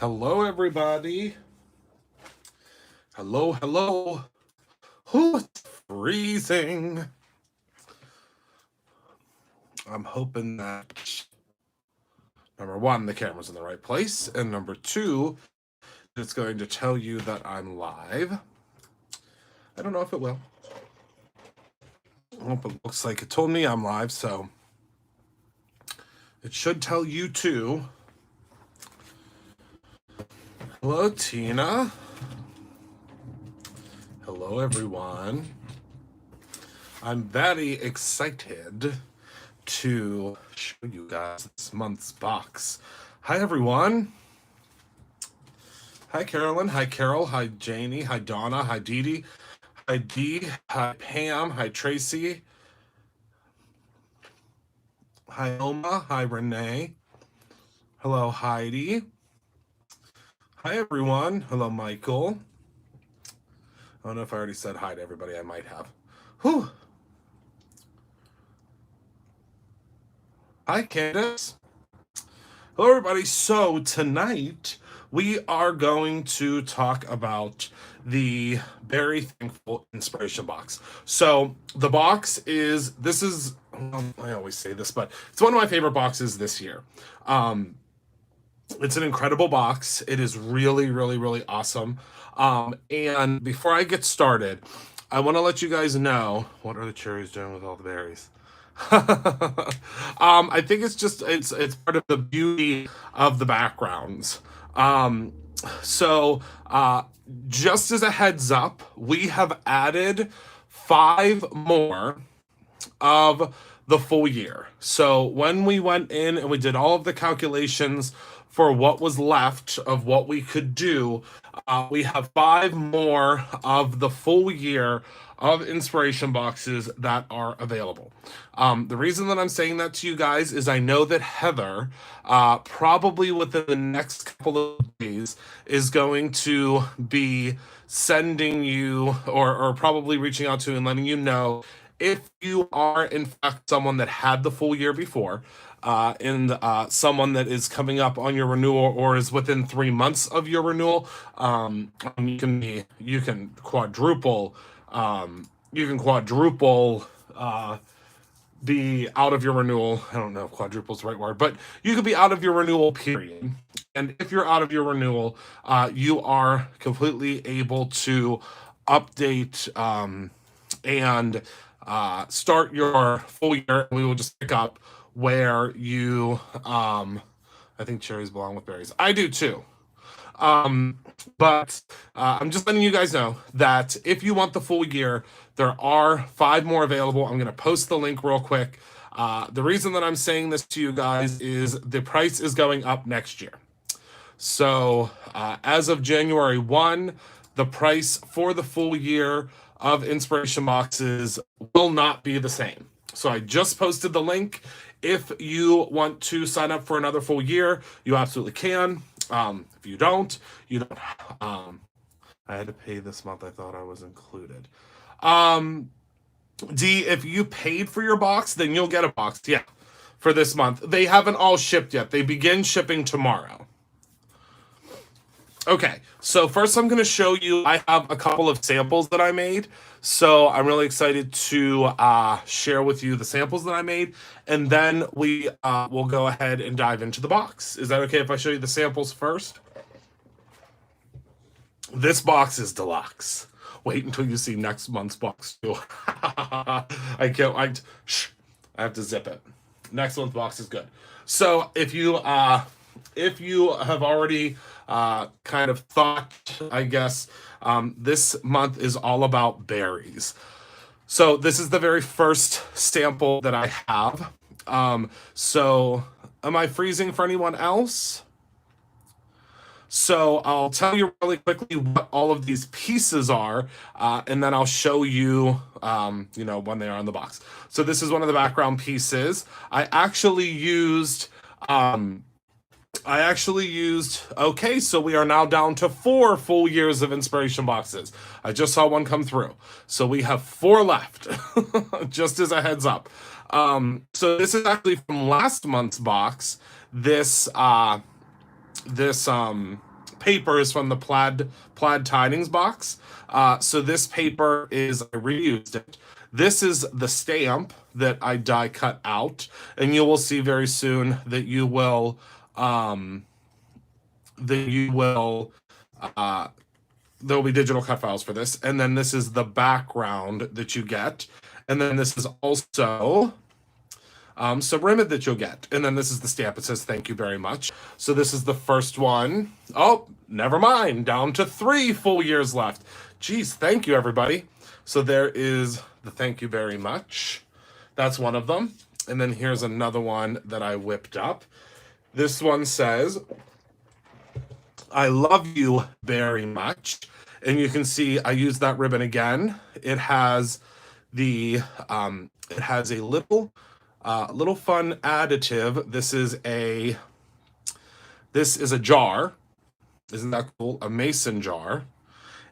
Hello, everybody. Hello, hello. Oh, it's freezing. I'm hoping that, number one, the camera's in the right place, and number two, it's going to tell you that I'm live. I don't know if it will. Oh, but it looks like it told me I'm live, so it should tell you too. Hello, Tina. Hello, everyone. I'm very excited to show you guys this month's box. Hi, everyone. Hi, Carolyn. Hi, Carol. Hi, Janie. Hi, Donna. Hi, Dee Dee. Hi, Dee. Hi, Pam. Hi, Tracy. Hi, Oma. Hi, Renee. Hello, Heidi. Hi, everyone. Hello, Michael. I don't know if I already said hi to everybody. I might have. Whew. Hi, Candace. Hello, everybody. So tonight we are going to talk about the Very Thankful Inspiration Box. So the box is, I always say this, but it's one of my favorite boxes this year. It's an incredible box. It is really, really, really awesome. And before I get started, I want to let you guys know, what are the cherries doing with all the berries? I think it's part of the beauty of the backgrounds. So just as a heads up, we have added 5 more of the full year. So when we went in and we did all of the calculations for what was left of what we could do, we have 5 more of the full year of inspiration boxes that are available. The reason that I'm saying that to you guys is I know that Heather, probably within the next couple of days, is going to be sending you or probably reaching out to you and letting you know if you are in fact someone that had the full year before, and someone that is coming up on your renewal or is within 3 months of your renewal, you can quadruple be out of your renewal. I don't know if quadruple is the right word, but you could be out of your renewal period. And if you're out of your renewal, you are completely able to update and start your full year. We will just pick up where you, I think cherries belong with berries. I do too. But I'm just letting you guys know that if you want the full year, there are 5 more available. I'm going to post the link real quick. The reason that I'm saying this to you guys is the price is going up next year. So as of January 1, the price for the full year of inspiration boxes will not be the same. So I just posted the link. If you want to sign up for another full year, you absolutely can. If you don't, you don't. I had to pay this month. I thought I was included. D, if you paid for your box, then you'll get a box. Yeah, for this month. They haven't all shipped yet. They begin shipping tomorrow. Okay, so first I'm going to show you, I have a couple of samples that I made. So I'm really excited to share with you the samples that I made. And then we will go ahead and dive into the box. Is that okay if I show you the samples first? This box is deluxe. Wait until you see next month's box too. I have to zip it. Next month's box is good. So if you have already kind of thought, I guess, this month is all about berries. So this is the very first sample that I have. So am I freezing for anyone else? So I'll tell you really quickly what all of these pieces are, and then I'll show you, when they are in the box. So this is one of the background pieces. I actually used, okay, so we are now down to 4 full years of inspiration boxes. I just saw one come through. So we have 4 left, just as a heads up. So this is actually from last month's box. This paper is from the plaid tidings box. So this paper is, I reused it. This is the stamp that I die cut out, and you will see very soon that you will there will be digital cut files for this. And then this is the background that you get, and then this is also some ribbon that you'll get. And then this is the stamp. It says, thank you very much. So this is the first one. Oh, never mind. Down to 3 full years left. Geez, thank you, everybody. So there is the thank you very much. That's one of them. And then here's another one that I whipped up. This one says, I love you very much. And you can see I used that ribbon again. It has the it has a little fun additive. This is a jar. Isn't that cool? A mason jar.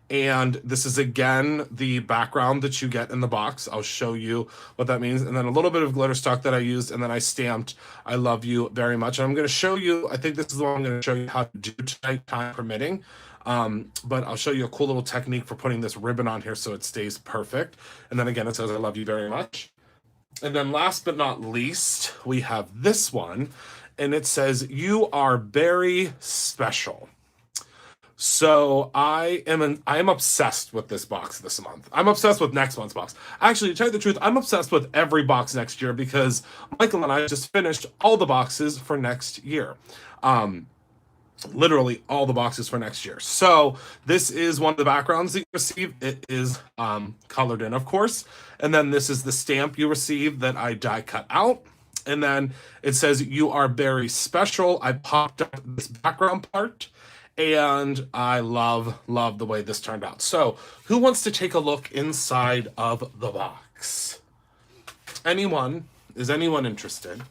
And this is again the background that you get in the box. I'll show you what that means. And then a little bit of glitter stock that I used, and then I stamped I love you very much. And I'm going to show you, I think this is the one I'm going to show you how to do tonight, time permitting. But I'll show you a cool little technique for putting this ribbon on here so it stays perfect. And then again, it says I love you very much. And then last but not least, we have this one, and it says you are very special. So I am obsessed with this box this month. I'm obsessed with next month's box. Actually, to tell you the truth, I'm obsessed with every box next year because Michael and I just finished all the boxes for next year. Literally all the boxes for next year. So this is one of the backgrounds that you receive. It is colored in, of course. And then this is the stamp you receive that I die cut out. And then it says you are very special. I popped up this background part. And I love the way this turned out. So who wants to take a look inside of the box? Anyone? Is anyone interested?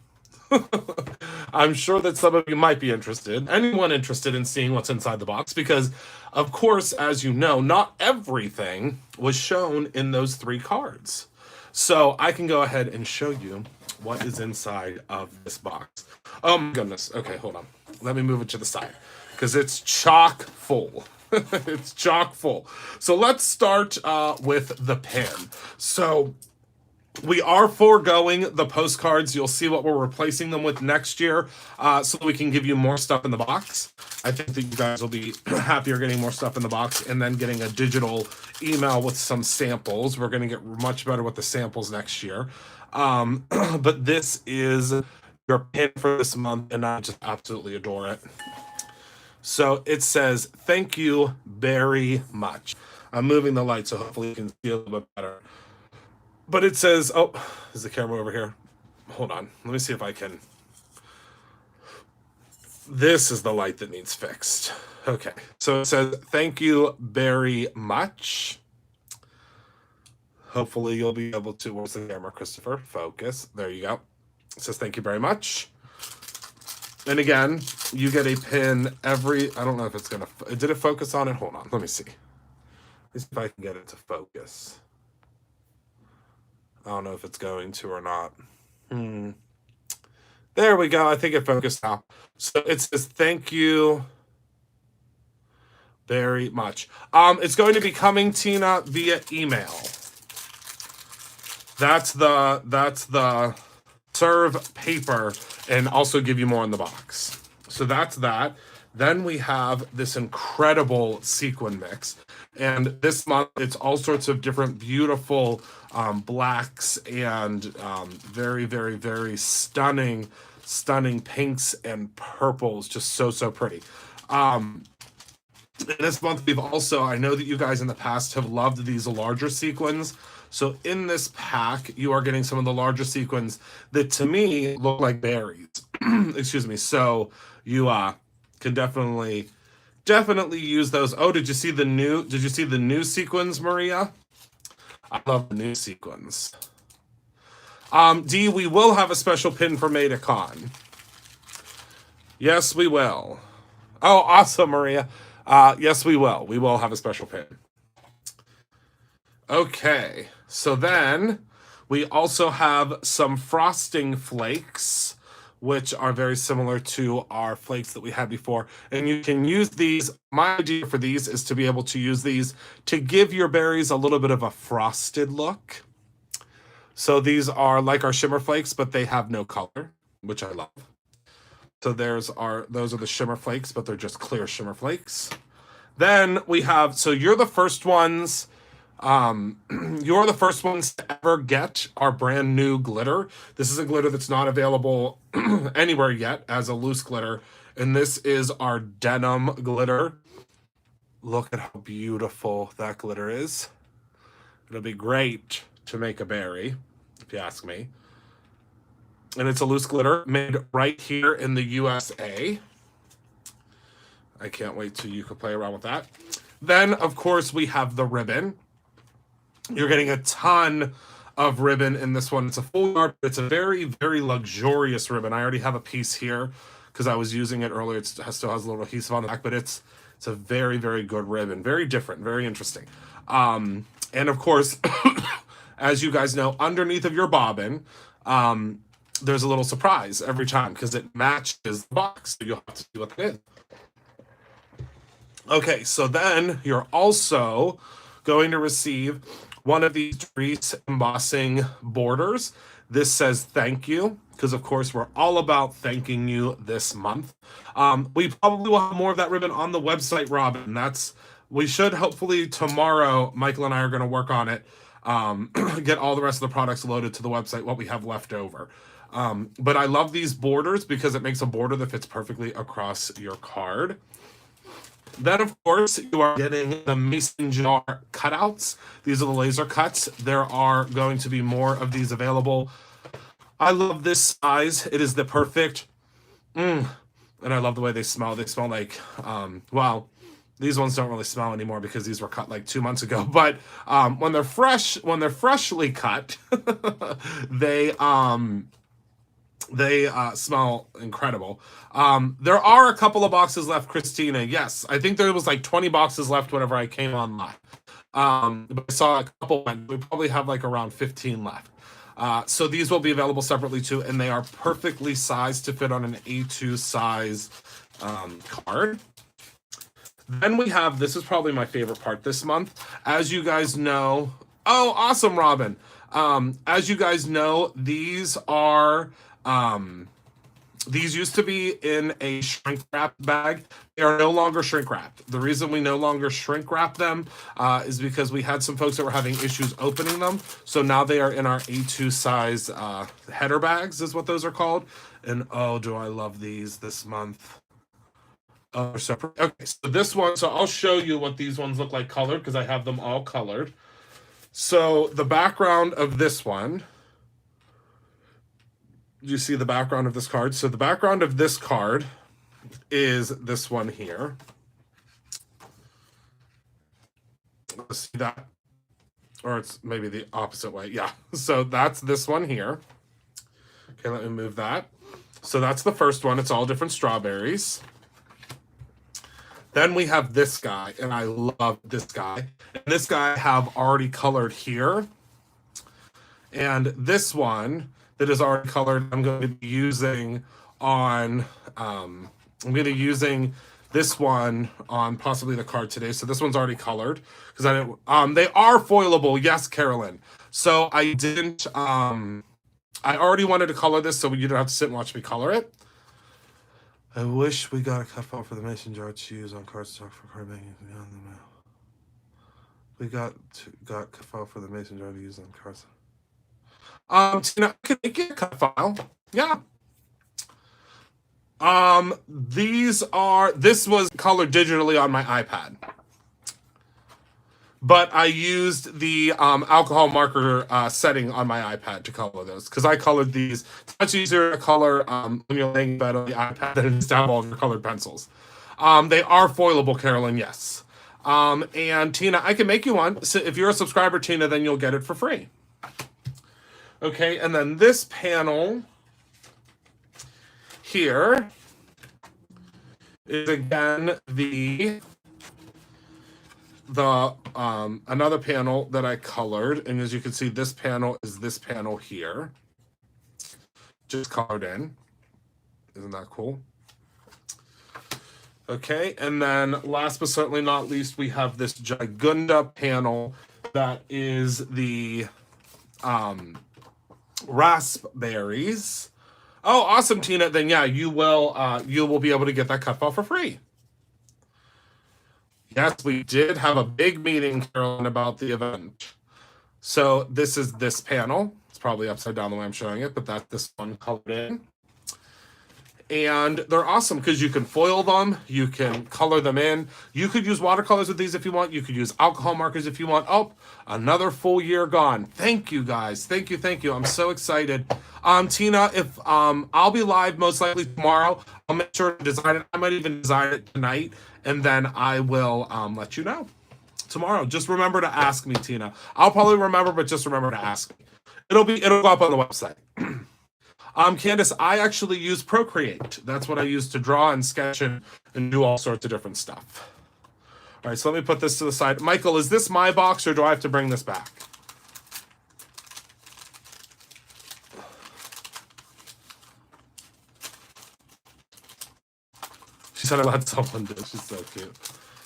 I'm sure that some of you might be interested. Anyone interested in seeing what's inside the box? Because, of course, as you know, not everything was shown in those 3 cards. So I can go ahead and show you what is inside of this box. Oh my goodness. Okay, hold on. Let me move it to the side, because it's chock full. It's chock full. So let's start with the pin. So we are foregoing the postcards. You'll see what we're replacing them with next year, so we can give you more stuff in the box. I think that you guys will be happier getting more stuff in the box and then getting a digital email with some samples. We're going to get much better with the samples next year. But this is your pin for this month, and I just absolutely adore it. So it says, thank you very much. I'm moving the light so hopefully you can see a little bit better. But it says, oh, is the camera over here? Hold on. Let me see if I can. This is the light that needs fixed. Okay. So it says, thank you very much. Hopefully you'll be able to, where's the camera, Christopher? Focus. There you go. It says, thank you very much. And again, you get a pin every, I don't know if it's going to, did it focus on it? Hold on. Let me see. Let's see if I can get it to focus. I don't know if it's going to or not. There we go. I think it focused now. So it says, thank you very much. It's going to be coming, Tina, via email. That's the serve paper, and also give you more in the box. So that's that. Then we have this incredible sequin mix. And this month, it's all sorts of different beautiful blacks and very, very, very stunning pinks and purples. Just so pretty. This month, we've also, I know that you guys in the past have loved these larger sequins. So in this pack, you are getting some of the larger sequins that to me look like berries. Excuse me. So you can definitely use those. Oh, did you see the new sequins, Maria? I love the new sequins. Dee, we will have a special pin for MaidaCon. Yes, we will. Oh, awesome, Maria. Yes, we will. We will have a special pin. Okay, so then we also have some frosting flakes which are very similar to our flakes that we had before. And you can use these. My idea for these is to be able to use these to give your berries a little bit of a frosted look. So these are like our shimmer flakes, but they have no color, which I love. So those are the shimmer flakes, but they're just clear shimmer flakes. Then we have, so you're the first ones to ever get our brand new glitter. This is a glitter that's not available anywhere yet as a loose glitter. And this is our denim glitter. Look at how beautiful that glitter is. It'll be great to make a berry, if you ask me. And it's a loose glitter made right here in the USA. I can't wait till you can play around with that. Then, of course, we have the ribbon. You're getting a ton of ribbon in this one. It's a full yard, but it's a very, very luxurious ribbon. I already have a piece here because I was using it earlier. It still has a little adhesive on the back, but it's a very, very good ribbon. Very different, very interesting. And of course, as you guys know, underneath of your bobbin, there's a little surprise every time because it matches the box. So you'll have to see what it is. Okay, so then you're also going to receive one of these Dries embossing borders. This says thank you, because of course we're all about thanking you this month. We probably will have more of that ribbon on the website, Robin. We should hopefully tomorrow, Michael and I are going to work on it, get all the rest of the products loaded to the website, what we have left over. But I love these borders because it makes a border that fits perfectly across your card. Then, of course, you are getting the mason jar cutouts. These are the laser cuts. There are going to be more of these available. I love this size. It is the perfect, and I love the way they smell. They smell like, well, these ones don't really smell anymore because these were cut like 2 months ago. But when they're freshly cut, they smell incredible. There are a couple of boxes left, Christina. Yes, I think there was like 20 boxes left whenever I came on live. But I saw a couple. We probably have like around 15 left. So these will be available separately too, and they are perfectly sized to fit on an A2 size card. Then we have, this is probably my favorite part this month. As you guys know, oh, awesome, Robin. As you guys know, these are, these used to be in a shrink wrap bag. They are no longer shrink wrapped. The reason we no longer shrink wrap them is because we had some folks that were having issues opening them. So now they are in our A2 size header bags is what those are called. And oh, do I love these this month. Oh, they're separate. Okay, so this one, so I'll show you what these ones look like colored because I have them all colored. So the background of this one, you see the background of this card? So the background of this card is this one here. Let's see that. Or it's maybe the opposite way. Yeah. So that's this one here. Okay, let me move that. So that's the first one. It's all different strawberries. Then we have this guy, and I love this guy. And this guy I have already colored here. And this one that is already colored, I'm going to be using on, I'm going to be using this one on possibly the card today. So this one's already colored because I didn't, they are foilable. Yes, Carolyn. So I didn't, I already wanted to color this so you don't have to sit and watch me color it. I wish we got a cut file for the mason jar to use on cardstock for card making beyond the mail. We got cut file for the mason jar to use on cardstock. Tina, can I get a cut file? Yeah. This was colored digitally on my iPad. But I used the alcohol marker setting on my iPad to color those because I colored these. It's much easier to color when you're laying in bed on the iPad than it is to have all of your colored pencils. They are foilable, Carolyn, yes. And Tina, I can make you one. So if you're a subscriber, Tina, then you'll get it for free. Okay, and then this panel here is again the another panel that I colored, and as you can see, this panel is this panel here, just colored in. Isn't that cool? Okay, and then last but certainly not least, we have this Gigunda panel that is the raspberries. Oh, awesome, Tina. Then yeah, you will be able to get that cut file for free. Yes, we did have a big meeting, Carolyn, about the event. So this is this panel. It's probably upside down the way I'm showing it, but that's this one colored in. And they're awesome because you can foil them, you can color them in. You could use watercolors with these if you want. You could use alcohol markers if you want. Oh, another full year gone. Thank you, guys. Thank you, thank you. I'm so excited. Tina, if I'll be live most likely tomorrow. I'll make sure to design it. I might even design it tonight, and then I will let you know tomorrow. Just remember to ask me, Tina. I'll probably remember, but just remember to ask me. It'll go up on the website. Candace, I actually use Procreate. That's what I use to draw and sketch and do all sorts of different stuff. All right, so let me put this to the side. Michael, is this my box or do I have to bring this back? She said I let someone do it. She's so cute.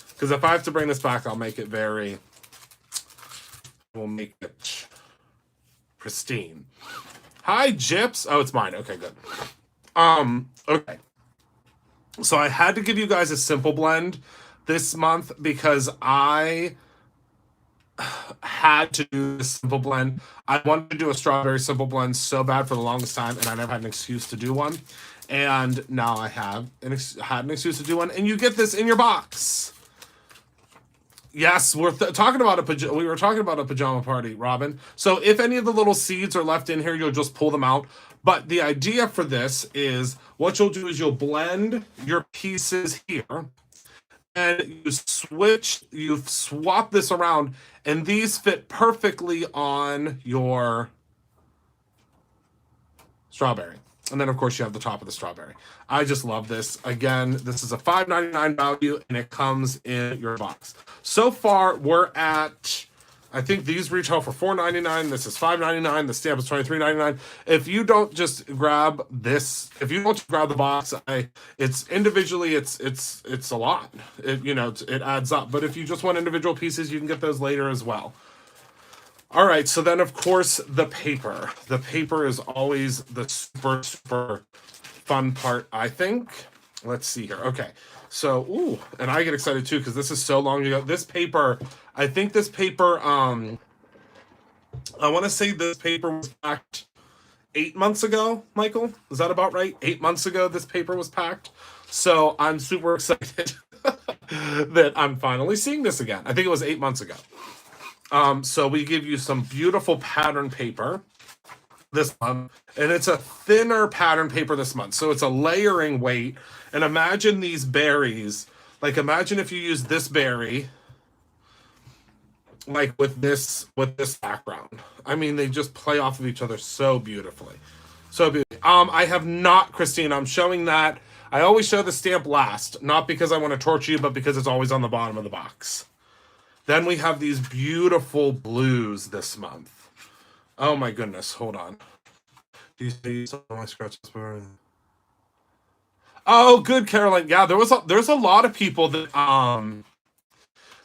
Because if I have to bring this back, I'll make it we'll make it pristine. Hi, Jips. Oh, it's mine. Okay, good. Okay. So I had to give you guys a simple blend this month because I had to do a simple blend. I wanted to do a strawberry simple blend so bad for the longest time, and I never had an excuse to do one. And now I have had an excuse to do one, and you get this in your box. Yes, we were talking about a pajama party, Robin. So if any of the little seeds are left in here, you'll just pull them out. But the idea for this is what you'll do is you'll blend your pieces here, and you swap this around, and these fit perfectly on your strawberry. And then, of course, you have the top of the strawberry. I just love this. Again, this is a $5.99 value, and it comes in your box. So far, we're at, I think these retail for $4.99. This is $5.99. The stamp is $23.99. If you don't just grab this, if you don't grab the box, it's individually, it's a lot. It adds up. But if you just want individual pieces, you can get those later as well. All right, so then, of course, the paper. The paper is always the super, super fun part, I think. Let's see here. Okay, so, ooh, and I get excited, too, because this is so long ago. This paper, I think this paper, I want to say this paper was packed 8 months ago, Michael. Is that about right? 8 months ago, this paper was packed. So I'm super excited that I'm finally seeing this again. I think it was 8 months ago. So we give you some beautiful pattern paper this month, and it's a thinner pattern paper this month. So it's a layering weight. And imagine these berries. Like, imagine if you use this berry, like with this background. I mean, they just play off of each other so beautifully. So beautiful. I have not, Christine, I'm showing that. I always show the stamp last, not because I want to torture you, but because it's always on the bottom of the box. Then we have these beautiful blues this month. Oh my goodness, hold on. Do you see some of my scratches? Oh, good, Caroline. Yeah, there's a lot of people that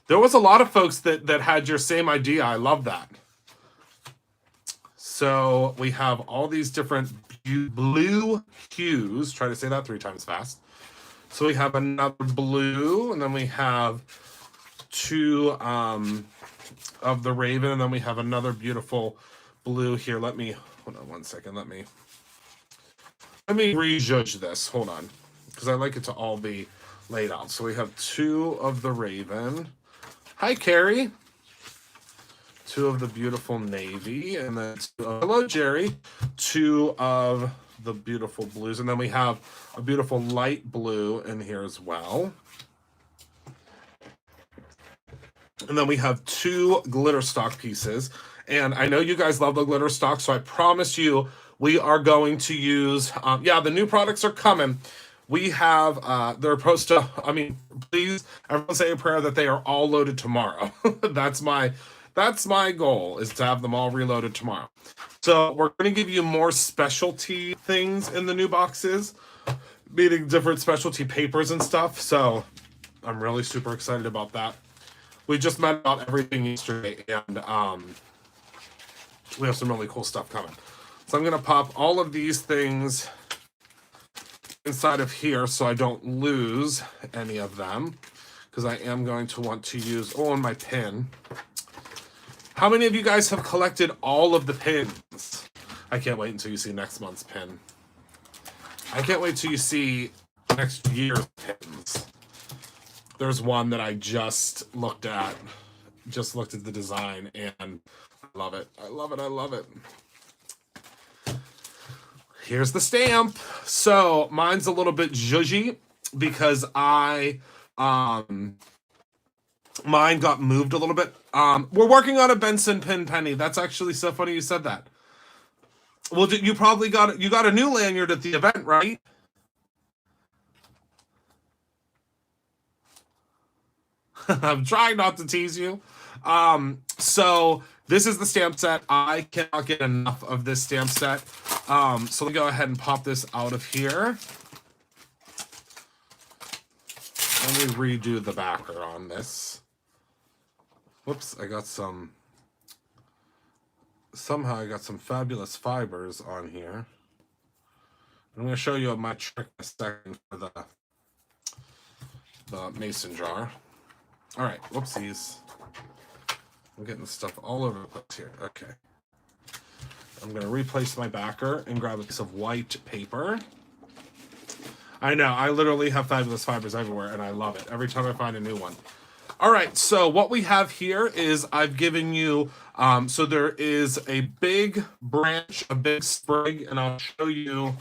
there was a lot of folks that had your same idea. I love that. So we have all these different blue hues. Try to say that 3 times fast. So we have another blue, and then we have 2 of the Raven, and then we have another beautiful blue here. Hold on 1 second. Let me rejudge this. Hold on, because I like it to all be laid out. So we have 2 of the Raven. Hi, Carrie. 2 of the beautiful navy, and then hello, Jerry. 2 of the beautiful blues, and then we have a beautiful light blue in here as well. And then we have 2 glitter stock pieces. And I know you guys love the glitter stock, so I promise you we are going to use, the new products are coming. We have, they're supposed to, please, everyone say a prayer that they are all loaded tomorrow. That's my goal, is to have them all reloaded tomorrow. So we're going to give you more specialty things in the new boxes. meeting different specialty papers and stuff. So I'm really super excited about that. We just met about everything yesterday, and we have some really cool stuff coming. So I'm going to pop all of these things inside of here so I don't lose any of them, because I am going to want to use, and my pin. How many of you guys have collected all of the pins? I can't wait until you see next month's pin. I can't wait till you see next year's pins. There's one that I just looked at the design, and I love it. I love it. I love it. Here's the stamp. So mine's a little bit zhuzhy because mine got moved a little bit. We're working on a Benson pin, Penny. That's actually so funny you said that. Well, you probably got a new lanyard at the event, right? I'm trying not to tease you. So this is the stamp set. I cannot get enough of this stamp set. So let me go ahead and pop this out of here. Let me redo the backer on this. Whoops, somehow I got some fabulous fibers on here. I'm going to show you my trick in a second for the mason jar. All right, whoopsies. I'm getting stuff all over the place here. Okay. I'm going to replace my backer and grab a piece of white paper. I know, I literally have fabulous fibers everywhere, and I love it every time I find a new one. All right, so what we have here is I've given you, so there is a big branch, a big sprig, and I'll show you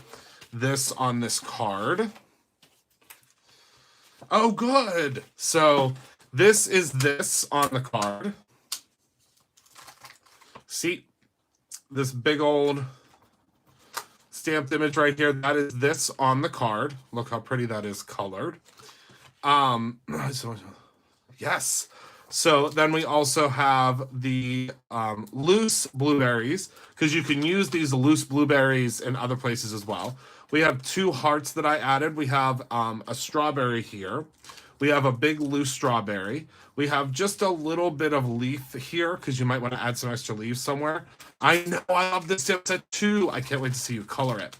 this on this card. Oh, good. So this is this on the card. See, this big old stamped image right here, that is this on the card. Look how pretty that is colored. Yes. So then we also have the loose blueberries, because you can use these loose blueberries in other places as well. We have 2 hearts that I added. We have a strawberry here. We have a big loose strawberry. We have just a little bit of leaf here, because you might want to add some extra leaves somewhere. I know, I love this stamp set too. I can't wait to see you color it.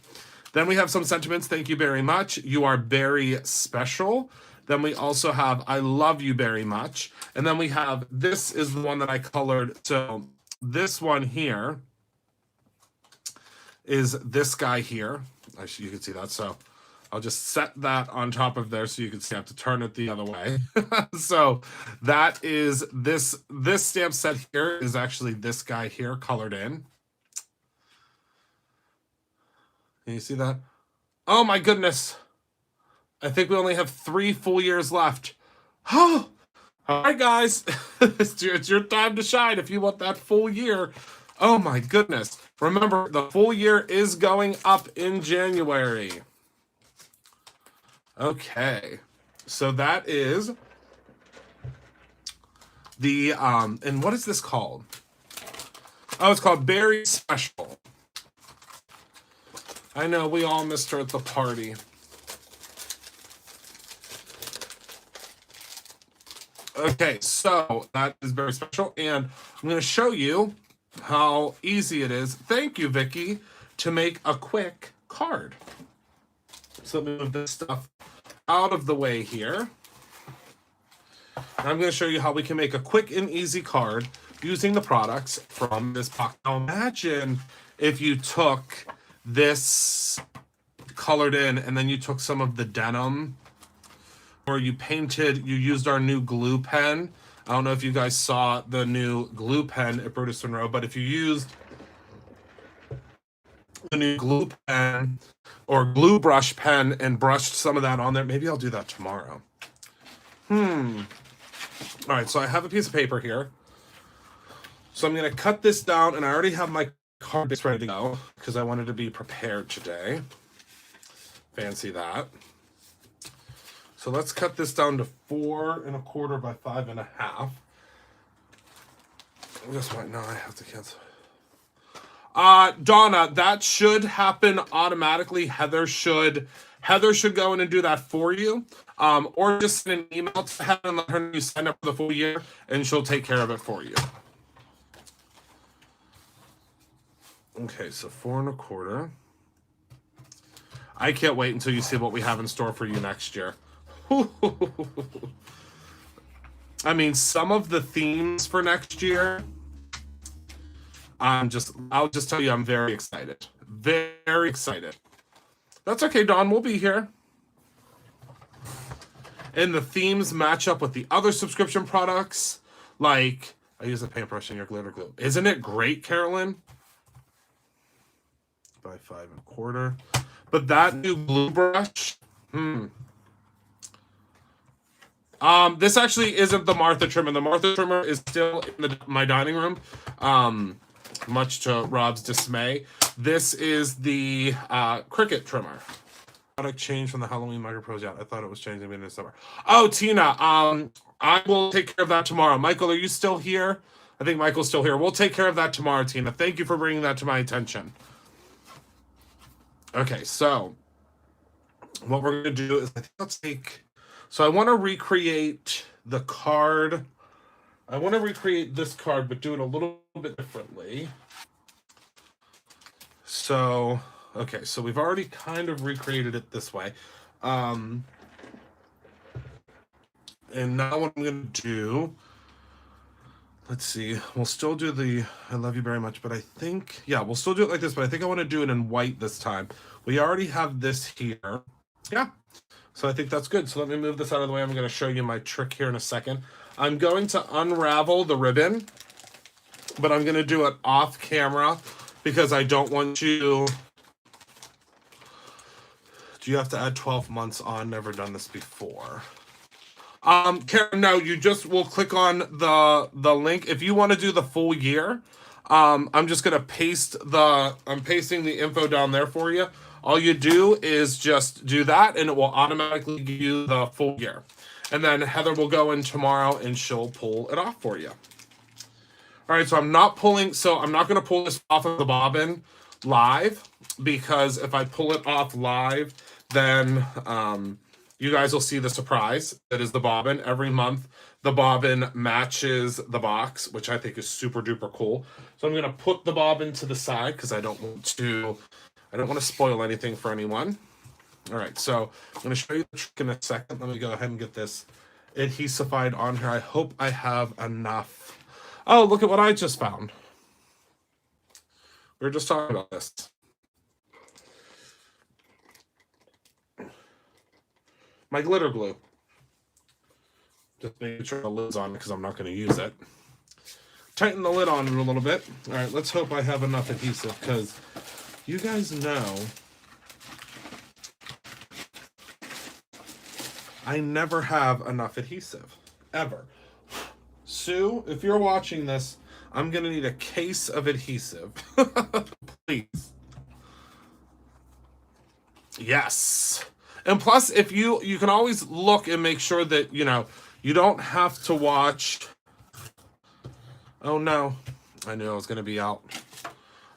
Then we have some sentiments. Thank you very much. You are very special. Then we also have I love you very much. And then we have, this is the one that I colored. So this one here is this guy here. Actually, you can see that. So I'll just set that on top of there so you can see I have to turn it the other way. So that is this stamp set here is actually this guy here colored in. Can you see that? Oh my goodness. I think we only have 3 full years left. Oh, all right, guys. It's your time to shine if you want that full year. Oh my goodness. Remember, the full year is going up in January. Okay. So that is the, and what is this called? Oh, it's called Berry Special. I know, we all missed her at the party. Okay, so that is very special, and I'm going to show you how easy it is. Thank you, Vicky, to make a quick card. So let me move this stuff out of the way here. And I'm going to show you how we can make a quick and easy card using the products from this box. Now imagine if you took this colored in and then you took some of the denim, or you used our new glue pen. I don't know if you guys saw the new glue pen at Brutus Monroe, but if you used the new glue pen or glue brush pen and brushed some of that on there, maybe I'll do that tomorrow. All right, so I have a piece of paper here. So I'm going to cut this down, and I already have my card base ready to go because I wanted to be prepared today. Fancy that. So let's cut this down to 4 1/4 by 5 1/2. Just wait, no, I have to cancel. Donna, that should happen automatically. Heather should Heather should go in and do that for you. Or just send an email to Heather and let her know you signed up for the full year, and she'll take care of it for you. Okay, so 4 1/4. I can't wait until you see what we have in store for you next year. I mean, some of the themes for next year, I'll just tell you, I'm very excited. Very excited. That's okay, Dawn. We'll be here. And the themes match up with the other subscription products. Like, I use a paintbrush in your glitter glue. Isn't it great, Carolyn? By 5 1/4. But that new glue brush, this actually isn't the Martha trimmer. The Martha trimmer is still in my dining room, much to Rob's dismay. This is the Cricut trimmer. Product change from the Halloween Micro Pros out. I thought it was changing in the summer. Oh, Tina, I will take care of that tomorrow. Michael, are you still here? I think Michael's still here. We'll take care of that tomorrow, Tina. Thank you for bringing that to my attention. Okay, so what we're going to do is, so I want to recreate the card. I want to recreate this card, but do it a little bit differently. So, okay, so we've already kind of recreated it this way. And now what I'm going to do, let's see, we'll still do the I love you very much, but I think, yeah, we'll still do it like this, but I think I want to do it in white this time. We already have this here. Yeah, so I think that's good. So let me move this out of the way. I'm going to show you my trick here in a second. I'm going to unravel the ribbon, but I'm going to do it off camera because I don't want you... Do you have to add 12 months on? Never done this before. Karen, no, you just will click on the link. If you want to do the full year, I'm just going to I'm pasting the info down there for you. All you do is just do that, and it will automatically give you the full year. And then Heather will go in tomorrow, and she'll pull it off for you. All right, so I'm not going to pull this off of the bobbin live, because if I pull it off live, then you guys will see the surprise that is the bobbin. Every month, the bobbin matches the box, which I think is super duper cool. So I'm going to put the bobbin to the side because I don't want to spoil anything for anyone. All right, so I'm going to show you the trick in a second. Let me go ahead and get this adhesified on here. I hope I have enough. Oh, look at what I just found. We were just talking about this. My glitter glue. Just making sure the lid's on because I'm not going to use it. Tighten the lid on it a little bit. All right, let's hope I have enough adhesive because you guys know I never have enough adhesive, ever. Sue, if you're watching this, I'm going to need a case of adhesive. Please. Yes. And plus, if you can always look and make sure that, you don't have to watch. Oh, no. I knew I was going to be out.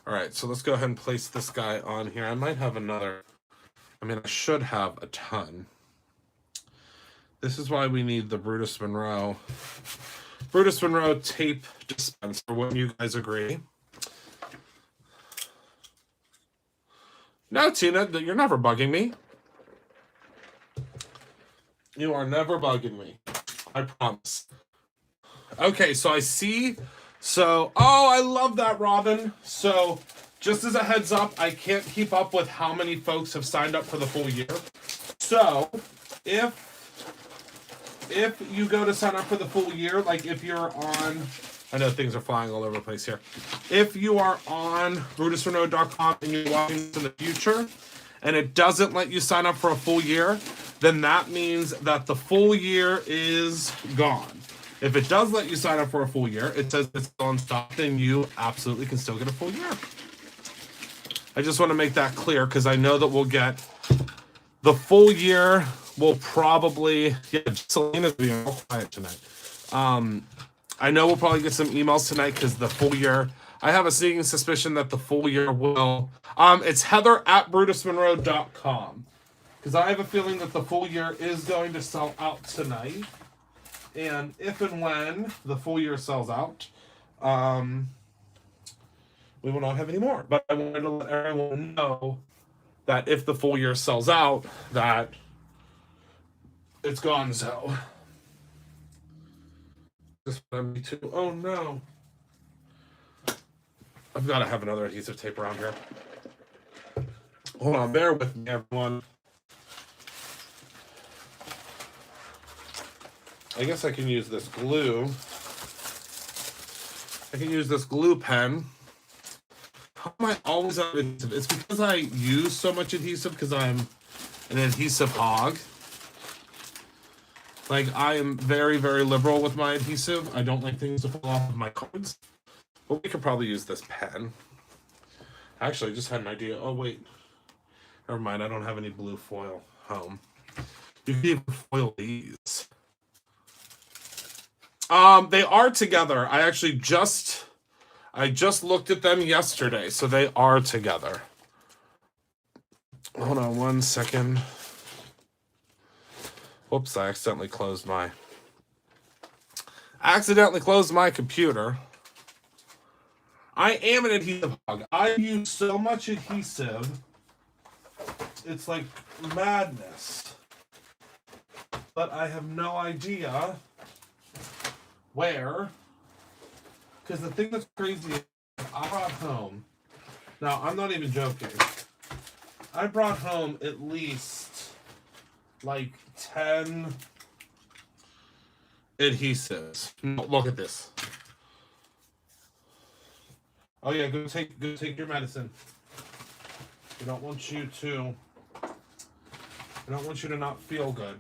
All right, so let's go ahead and place this guy on here. I might have another. I should have a ton. This is why we need the Brutus Monroe tape dispenser. Wouldn't you guys agree? No, Tina, you're never bugging me. You are never bugging me. I promise. Okay, so I see. So, I love that, Robin. So, just as a heads up, I can't keep up with how many folks have signed up for the full year. So, if you go to sign up for the full year, like if you're on, I know things are flying all over the place here. If you are on brutusmonroe.com and you're watching this in the future, and it doesn't let you sign up for a full year, then that means that the full year is gone. If it does let you sign up for a full year, it says it's still in stock, then you absolutely can still get a full year. I just want to make that clear because I know that we'll get the full year. We'll probably, Selena's being real quiet tonight. I know we'll probably get some emails tonight because the full year, I have a sneaking suspicion that the full year will. It's Heather at brutusmonroe.com. because I have a feeling that the full year is going to sell out tonight. And if and when the full year sells out, we will not have any more. But I wanted to let everyone know that if the full year sells out, that it's gone. So this one me too. Oh no! I've got to have another adhesive tape around here. Hold on, bear with me, everyone. I guess I can use this glue. I can use this glue pen. How am I always out of adhesive? It's because I use so much adhesive because I'm an adhesive hog. Like, I am very, very liberal with my adhesive. I don't like things to fall off of my cards. But we could probably use this pen. Actually, I just had an idea. Oh, wait. Never mind. I don't have any blue foil home. You can even foil these. They are together. I just looked at them yesterday, so they are together. Hold on one second. Whoops, I accidentally closed my computer. I am an adhesive hog. I use so much adhesive. It's like madness. But I have no idea where. Because the thing that's crazy is I brought home. Now, I'm not even joking. I brought home at least like 10 adhesives. Look at this. Oh yeah, go take your medicine. I don't want you to not feel good.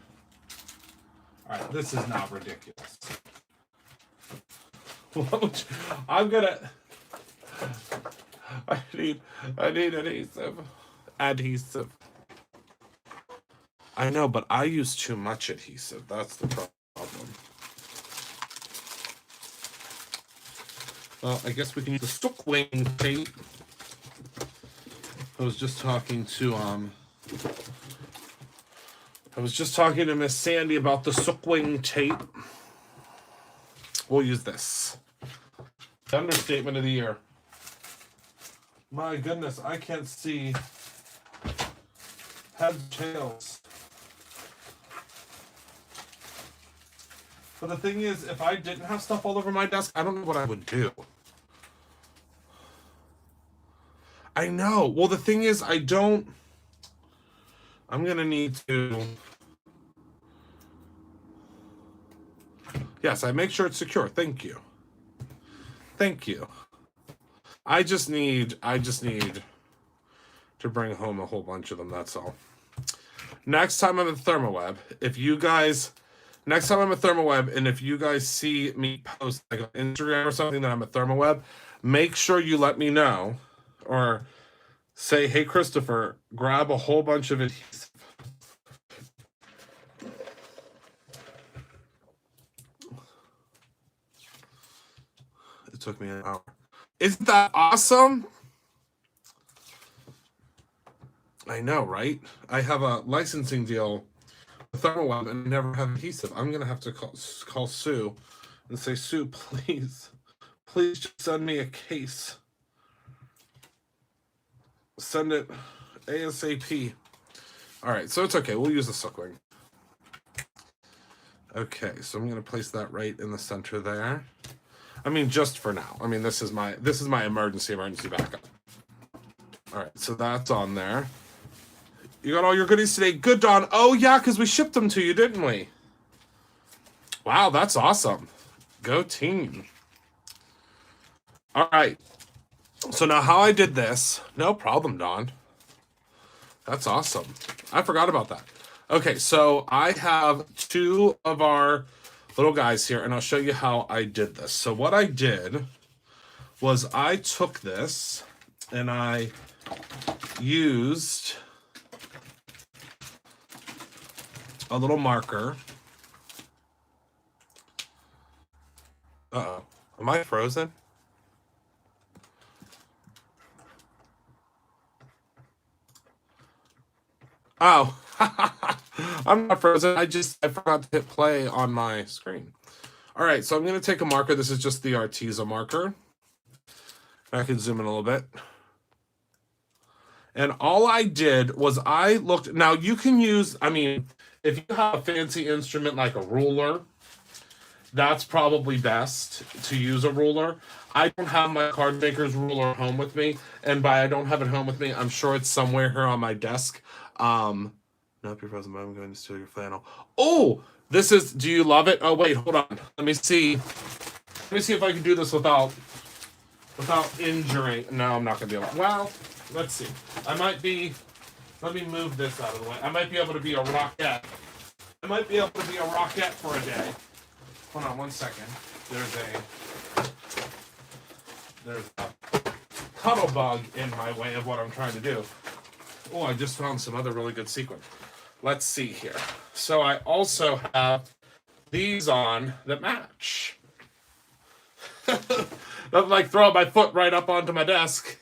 Alright, this is not ridiculous. I need adhesive. I know, but I use too much adhesive. That's the problem. Well, I guess we can use the Sookwing tape. I was just talking to Miss Sandy about the Sookwing tape. We'll use this. The understatement of the year. My goodness, I can't see heads, tails. But the thing is, if I didn't have stuff all over my desk, I don't know what I would do. I know. Well, the thing is, I'm gonna need to. Yes, I make sure it's secure. Thank you. Thank you. I just need to bring home a whole bunch of them, that's all. Next time I'm at ThermoWeb, and if you guys see me post like on Instagram or something that I'm at ThermoWeb, make sure you let me know. Or say, hey, Christopher, grab a whole bunch of adhesive. It took me an hour. Isn't that awesome? I know, right? I have a licensing deal with ThermoWeb and I never have adhesive. I'm going to have to call Sue and say, Sue, please just send me a case. Send it ASAP. All right, so it's okay. We'll use the Sookwing. Okay, so I'm going to place that right in the center there. I mean, just for now. I mean, this is my emergency backup. All right, so that's on there. You got all your goodies today. Good, Dawn. Oh, yeah, because we shipped them to you, didn't we? Wow, that's awesome. Go team. All right. So now how I did this. No problem, Dawn. That's awesome. I forgot about that. Okay, so I have two of our little guys here, and I'll show you how I did this. So what I did was I took this, and I used a little marker. Uh-oh. Am I frozen? Oh, I'm not frozen. I forgot to hit play on my screen. All right, so I'm going to take a marker. This is just the Arteza marker. I can zoom in a little bit. And all I did was I looked. Now, you can use, I mean, if you have a fancy instrument like a ruler, that's probably best to use a ruler. I don't have my card maker's ruler home with me. And by I don't have it home with me, I'm sure it's somewhere here on my desk. Nope, you're frozen, but I'm going to steal your flannel. Oh, this is, do you love it? Oh, wait, hold on. Let me see. Let me see if I can do this without injuring. No, I'm not going to be able to. Well, let's see. I might be, let me move this out of the way. I might be able to be a rocket. I might be able to be a rocket for a day. Hold on one second. There's a cuddle bug in my way of what I'm trying to do. Oh, I just found some other really good sequins. Let's see here. So I also have these on that match. I'm like throwing my foot right up onto my desk.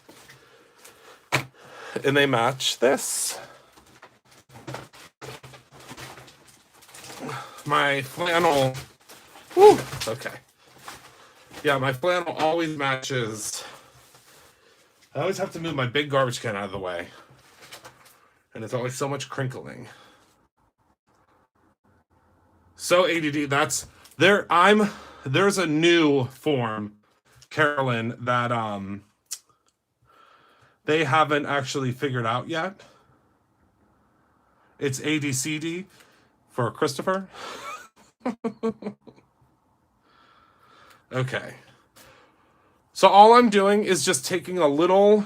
And they match this. My flannel. Whew, okay. Yeah, my flannel always matches. I always have to move my big garbage can out of the way. And it's always so much crinkling. So ADD, that's there. There's a new form, Carolyn, that they haven't actually figured out yet. It's ADCD for Christopher. Okay. So all I'm doing is just taking a little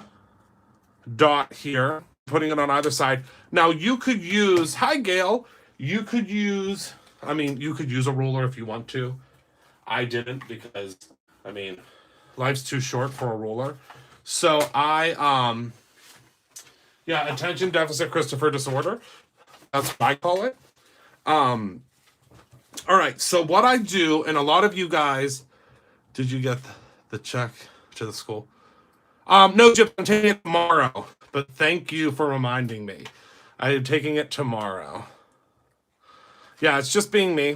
dot here, putting it on either side. Now you could use, hi Gail, you could use a ruler if you want to. I didn't because, I mean, life's too short for a ruler. So attention deficit Christopher disorder. That's what I call it. All right, so what I do, and a lot of you guys, did you get the check to the school? No, Jip, I'm taking it tomorrow, but thank you for reminding me. I am taking it tomorrow. Yeah, it's just being me.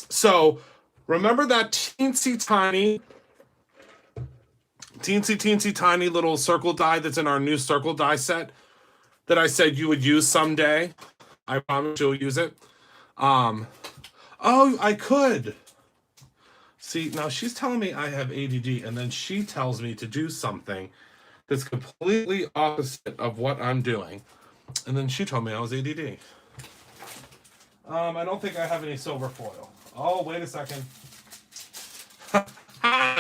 So, remember that teensy tiny little circle die that's in our new circle die set that I said you would use someday? I promise you'll use it. Oh, I could. See, now she's telling me I have ADD, and then she tells me to do something that's completely opposite of what I'm doing. And then she told me I was ADD. I don't think I have any silver foil. Oh, wait a second.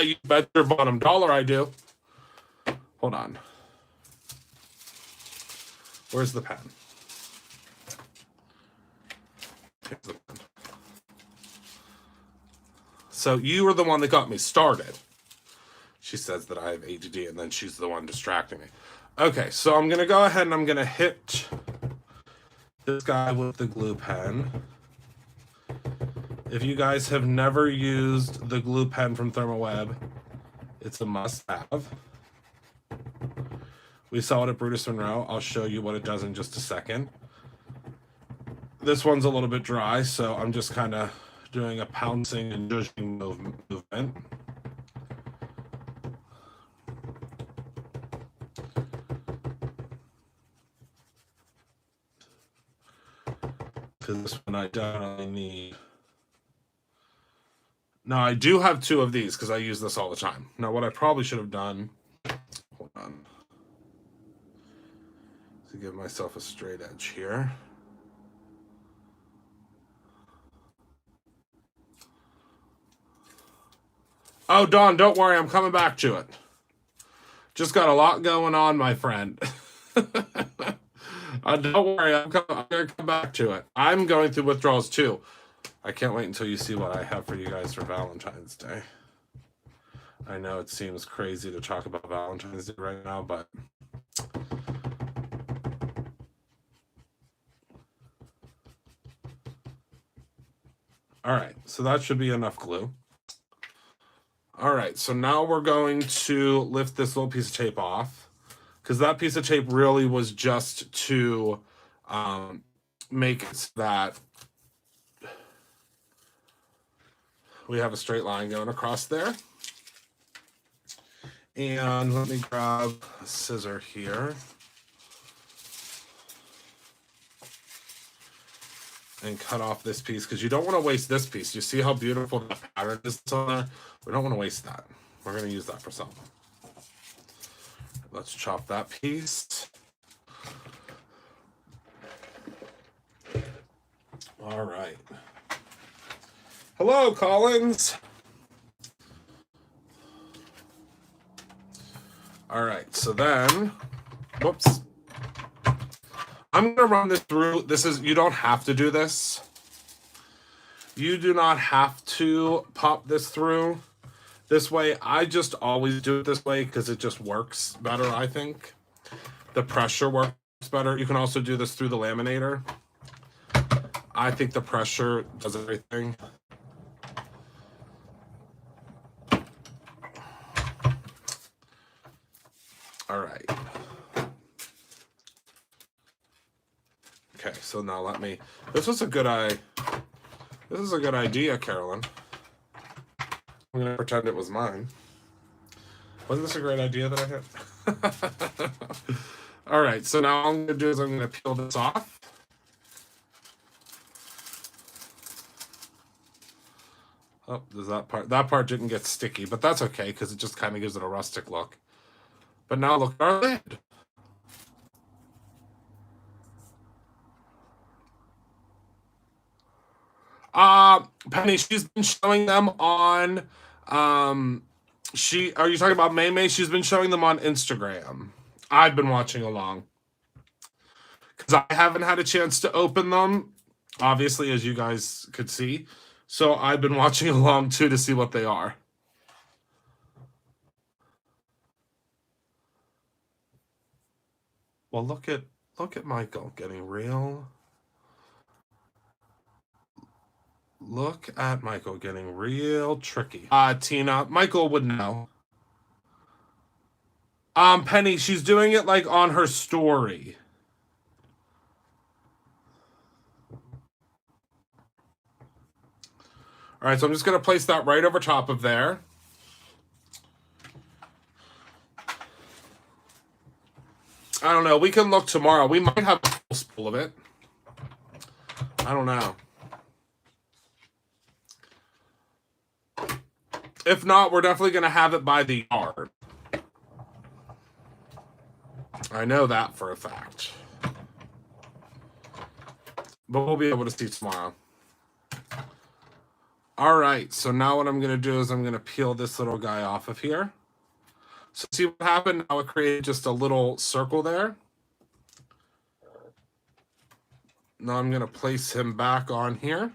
You bet your bottom dollar I do. Hold on. Where's the pen? Here's the pen. So you were the one that got me started. She says that I have ADD, and then she's the one distracting me. Okay, so I'm going to go ahead and I'm going to hit this guy with the glue pen. If you guys have never used the glue pen from ThermoWeb, it's a must-have. We saw it at Brutus Monroe. I'll show you what it does in just a second. This one's a little bit dry, so I'm just kind of doing a pouncing and zhuzhing movement. Because this one I definitely need. Now, I do have two of these because I use this all the time. Now, what I probably should have done, hold on, to give myself a straight edge here. Oh, Dawn, don't worry. I'm coming back to it. Just got a lot going on, my friend. Don't worry. I'm going to come back to it. I'm going through withdrawals, too. I can't wait until you see what I have for you guys for Valentine's Day. I know it seems crazy to talk about Valentine's Day right now, but all right, so that should be enough glue. All right, so now we're going to lift this little piece of tape off because that piece of tape really was just to make it so that we have a straight line going across there. And let me grab a scissor here and cut off this piece, because you don't want to waste this piece. You see how beautiful that pattern is on there? We don't want to waste that. We're going to use that for something. Let's chop that piece. All right. Hello, Collins. All right, so then, whoops. I'm gonna run this through. This is, you don't have to do this. You do not have to pop this through this way. I just always do it this way because it just works better, I think. The pressure works better. You can also do this through the laminator. I think the pressure does everything. All right. Okay, so now let me. This is a good idea, Carolyn. I'm gonna pretend it was mine. Wasn't this a great idea that I had? All right, so now all I'm gonna do is I'm gonna peel this off. Oh, does that part didn't get sticky, but that's okay because it just kind of gives it a rustic look. But now look at our lid. Penny, she's been showing them on, are you talking about May May? She's been showing them on Instagram. I've been watching along because I haven't had a chance to open them, obviously, as you guys could see. So I've been watching along too to see what they are. Well, look at Michael getting real. Look at Michael getting real tricky. Tina, Michael would know. Penny, she's doing it like on her story. All right, so I'm just going to place that right over top of there. I don't know. We can look tomorrow. We might have a full spool of it. I don't know. If not, we're definitely going to have it by the yard. I know that for a fact. But we'll be able to see tomorrow. All right, so now what I'm going to do is I'm going to peel this little guy off of here. So see what happened? Now it created just a little circle there. Now I'm going to place him back on here.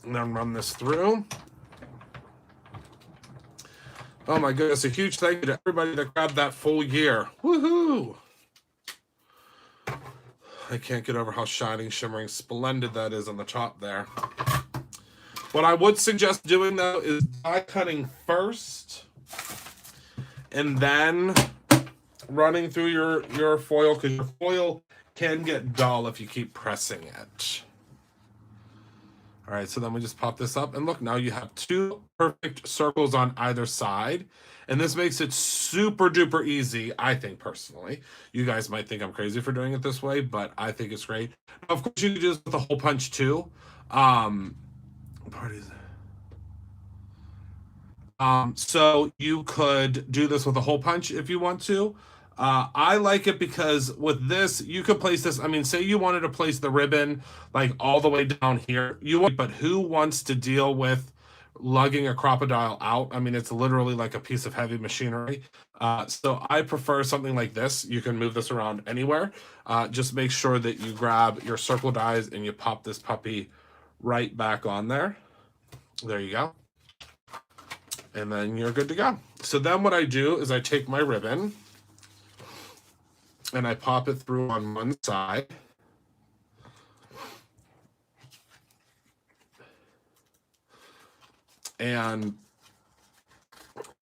And then run this through. Oh my goodness, a huge thank you to everybody that grabbed that full year. Woohoo! I can't get over how shining, shimmering, splendid that is on the top there. What I would suggest doing, though, is die cutting first and then running through your foil, because your foil can get dull if you keep pressing it. All right, so then we just pop this up, and look, now you have two perfect circles on either side, and this makes it super duper easy, I think, personally. You guys might think I'm crazy for doing it this way, but I think it's great. Now, of course, you could do this with a hole punch, too. So you could do this with a hole punch if you want to. I like it because with this, you could place this. I mean, say you wanted to place the ribbon like all the way down here. But who wants to deal with lugging a crocodile out? I mean, it's literally like a piece of heavy machinery. So I prefer something like this. You can move this around anywhere. Just make sure that you grab your circle dies and you pop this puppy right back on there. There you go. And then you're good to go. So then what I do is I take my ribbon and I pop it through on one side. And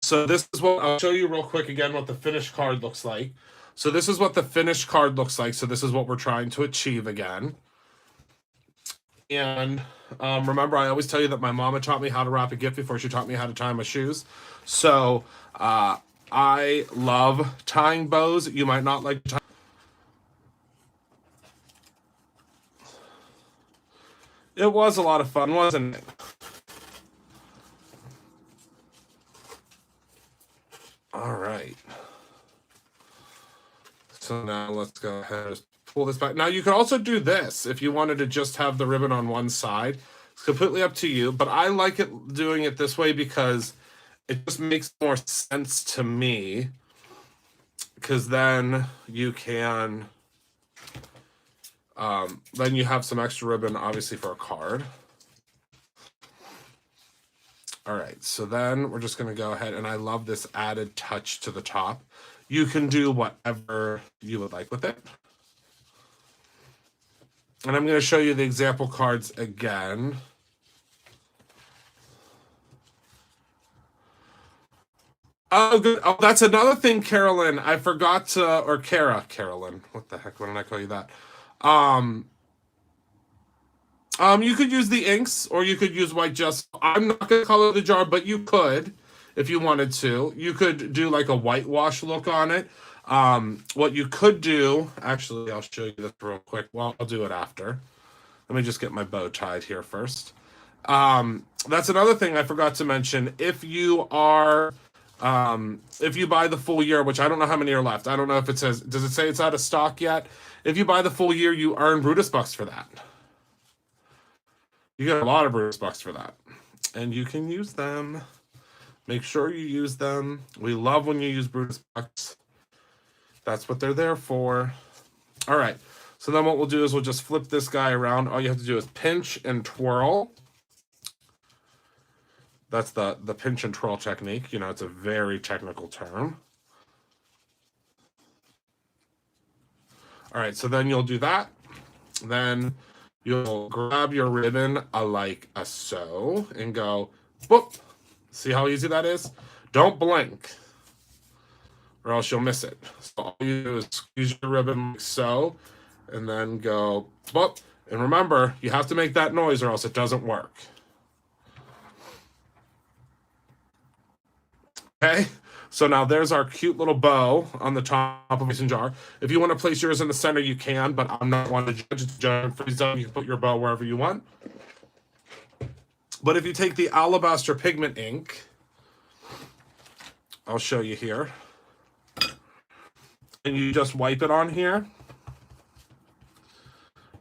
so this is what I'll show you real quick again what the finished card looks like. So this is what the finished card looks like. So this is what we're trying to achieve again. And remember, I always tell you that my mama taught me how to wrap a gift before she taught me how to tie my shoes. So I love tying bows. You might not like tying. It was a lot of fun, wasn't it? All right. So now let's go ahead and pull this back. Now you could also do this if you wanted to just have the ribbon on one side. It's completely up to you, but I like it doing it this way because it just makes more sense to me, because then you can then you have some extra ribbon obviously for a card. All right, so then we're just going to go ahead, and I love this added touch to the top. You can do whatever you would like with it. And I'm going to show you the example cards again. Oh, good. Oh, that's another thing, Carolyn. I forgot to, or Carolyn. What the heck? Why did I call you that? You could use the inks, or you could use white gesso. I'm not going to color the jar, but you could, if you wanted to. You could do like a whitewash look on it. What you could do, actually, I'll show you this real quick. Well, I'll do it after. Let me just get my bow tied here first. That's another thing I forgot to mention. If you are, if you buy the full year, which I don't know how many are left. I don't know if it says, does it say it's out of stock yet? If you buy the full year, you earn Brutus Bucks for that. You get a lot of Brutus Bucks for that. And you can use them. Make sure you use them. We love when you use Brutus Bucks. That's what they're there for. All right. So then what we'll do is we'll just flip this guy around. All you have to do is pinch and twirl. That's the pinch and twirl technique. You know, it's a very technical term. All right, so then you'll do that. Then you'll grab your ribbon like a so and go, whoop. See how easy that is? Don't blink, or else you'll miss it. So all you do is squeeze your ribbon like so, and then go, whoop. And remember, you have to make that noise or else it doesn't work. Okay, so now there's our cute little bow on the top of a mason jar. If you want to place yours in the center, you can, but I'm not one to judge. It's a judgment-free zone. You can put your bow wherever you want. But if you take the alabaster pigment ink, I'll show you here, and you just wipe it on here.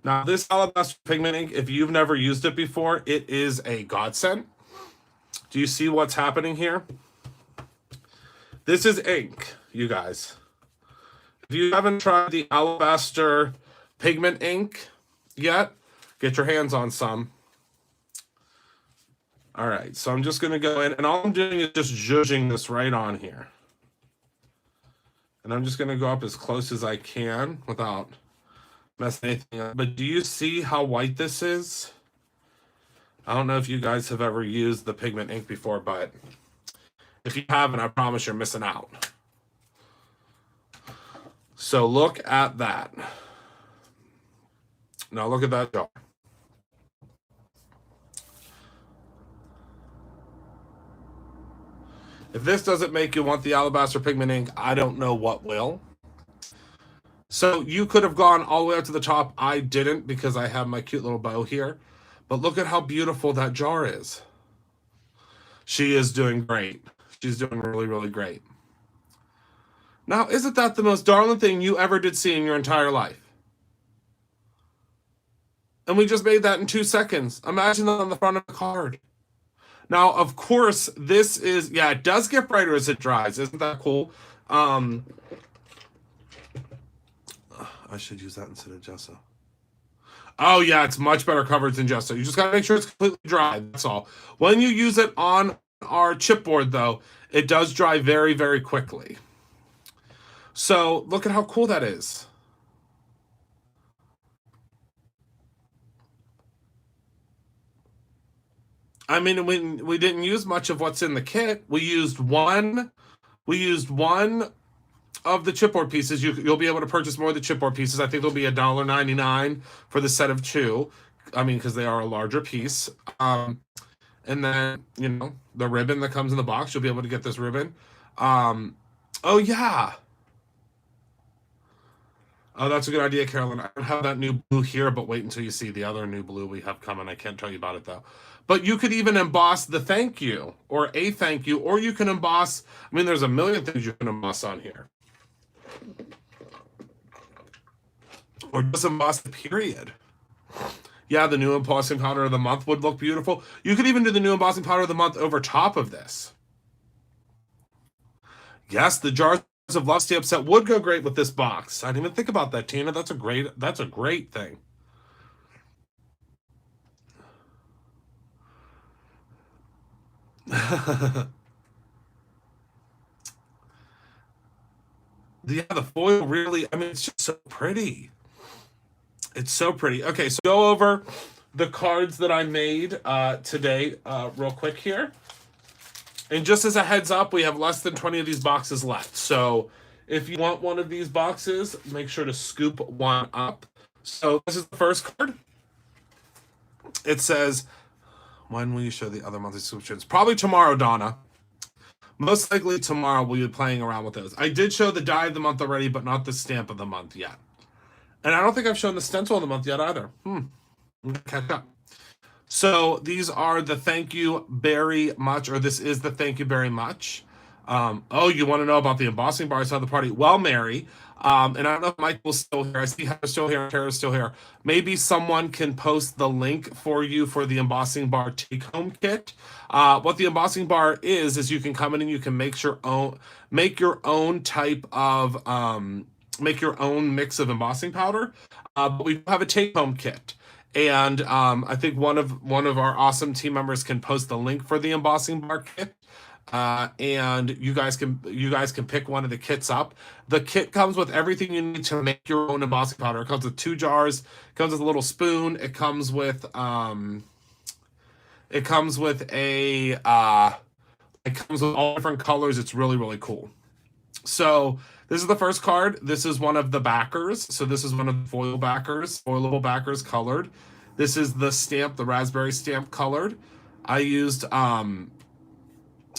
Now, this alabaster pigment ink, if you've never used it before, it is a godsend. Do you see what's happening here? This is ink, you guys. If you haven't tried the alabaster pigment ink yet, get your hands on some. All right, so I'm just going to go in, and all I'm doing is just zhuzhing this right on here. And I'm just going to go up as close as I can without messing anything up. But do you see how white this is? I don't know if you guys have ever used the pigment ink before, but if you haven't, I promise you're missing out. So look at that. Now look at that jar. If this doesn't make you want the alabaster pigment ink, I don't know what will. So you could have gone all the way up to the top. I didn't because I have my cute little bow here. But look at how beautiful that jar is. She is doing great. She's doing really, really great. Now, isn't that the most darling thing you ever did see in your entire life? And we just made that in 2 seconds. Imagine that on the front of the card. Now, of course, this is, yeah, it does get brighter as it dries. Isn't that cool? I should use that instead of gesso. Oh, yeah, it's much better coverage than gesso. You just got to make sure it's completely dry. That's all. When you use it on our chipboard, though, it does dry very, very quickly. So look at how cool that is. I mean, we didn't use much of what's in the kit. We used one of the chipboard pieces. You'll be able to purchase more of the chipboard pieces. I think there'll be $1.99 for the set of 2. I mean, because they are a larger piece. And then, you know, the ribbon that comes in the box, you'll be able to get this ribbon. Oh, yeah. Oh, that's a good idea, Carolyn. I don't have that new blue here, but wait until you see the other new blue we have coming. I can't tell you about it, though. But you could even emboss the thank you or a thank you, or you can emboss, I mean, there's a million things you can emboss on here. Or just emboss the period. Yeah, the new embossing powder of the month would look beautiful. You could even do the new embossing powder of the month over top of this. Yes, the jars of love stamps that would go great with this box. I didn't even think about that, Tina. That's a great thing. Yeah, the foil really, I mean, it's just so pretty. It's so pretty. Okay, so go over the cards that I made today real quick here. And just as a heads up, we have less than 20 of these boxes left. So if you want one of these boxes, make sure to scoop one up. So this is the first card. It says, when will you show the other monthly subscriptions? Probably tomorrow, Donna. Most likely tomorrow we'll be playing around with those. I did show the die of the month already, but not the stamp of the month yet. And I don't think I've shown the stencil of the month yet either. I'm gonna catch up. So these are the thank you very much, or this is the thank you very much. Oh, you want to know about the embossing bar? I saw the party. Well, Mary, and I don't know if Michael's still here. I see Heather's still here, Tara's still here. Maybe someone can post the link for you for the embossing bar take-home kit. What the embossing bar is you can come in and you can make your own type of make your own mix of embossing powder. But we have a take-home kit. And I think one of our awesome team members can post the link for the embossing bar kit. And you guys can pick one of the kits up. The kit comes with everything you need to make your own embossing powder. It comes with 2 jars. It comes with a little spoon. It comes with it comes with all different colors. It's really, really cool. So this is the first card. This is one of the backers. So this is one of the foilable backers colored. This is the stamp, the raspberry stamp colored. I used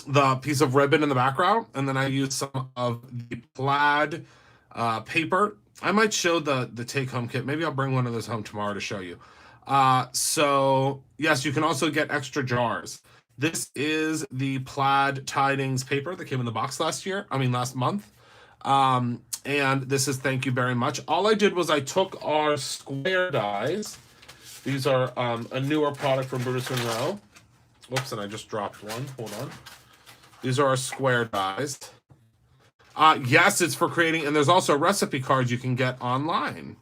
the piece of ribbon in the background, and then I used some of the plaid paper. I might show the take-home kit. Maybe I'll bring one of those home tomorrow to show you. So yes, you can also get extra jars. This is the plaid tidings paper that came in the box last month. And this is thank you very much. All I did was I took our square dies. These are a newer product from Brutus Monroe. Whoops, and I just dropped one. Hold on. These are our square dies. Yes, it's for creating, and there's also recipe cards you can get online.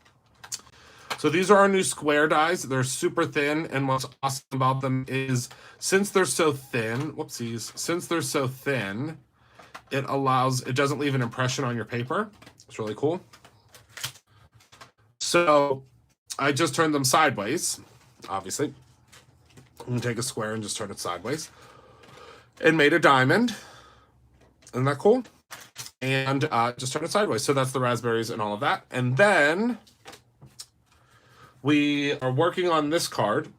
So these are our new square dies. They're super thin, and what's awesome about them is since they're so thin, it doesn't leave an impression on your paper. It's really cool. So I just turned them sideways, obviously. I'm gonna take a square and just turn it sideways. And made a diamond. Isn't that cool? And just turn it sideways. So that's the raspberries and all of that. And then we are working on this card.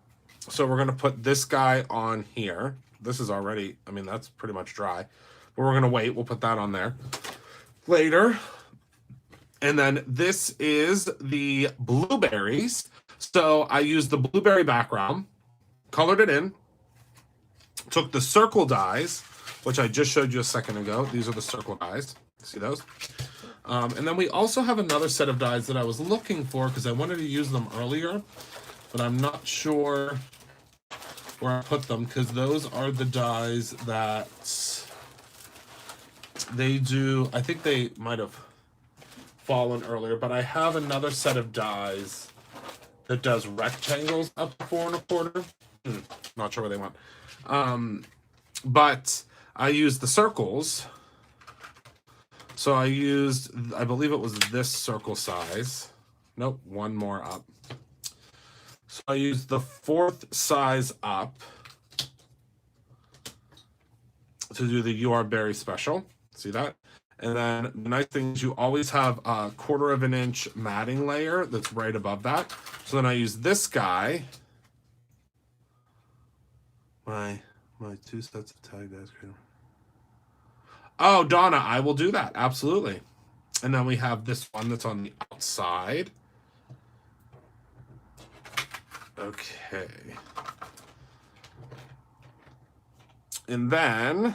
So we're going to put this guy on here. This is already, I mean, that's pretty much dry. But we're going to wait. We'll put that on there later. And then this is the blueberries. So I used the blueberry background, colored it in, took the circle dies, which I just showed you a second ago. These are the circle dies. See those? And then we also have another set of dies that I was looking for because I wanted to use them earlier, but I'm not sure where I put them because those are the dies that they do. I think they might have fallen earlier, but I have another set of dies that does rectangles up to 4 1/4. Not sure where they went. But I used the circles. So I believe it was this circle size. Nope, one more up. So I used the 4th size up to do the You Are Berry special. See that? And then the nice thing is you always have a 1/4 of an inch matting layer that's right above that. So then I use this guy. My 2 sets of tagged ice cream. Oh, Donna, I will do that. Absolutely. And then we have this one that's on the outside. Okay. And then,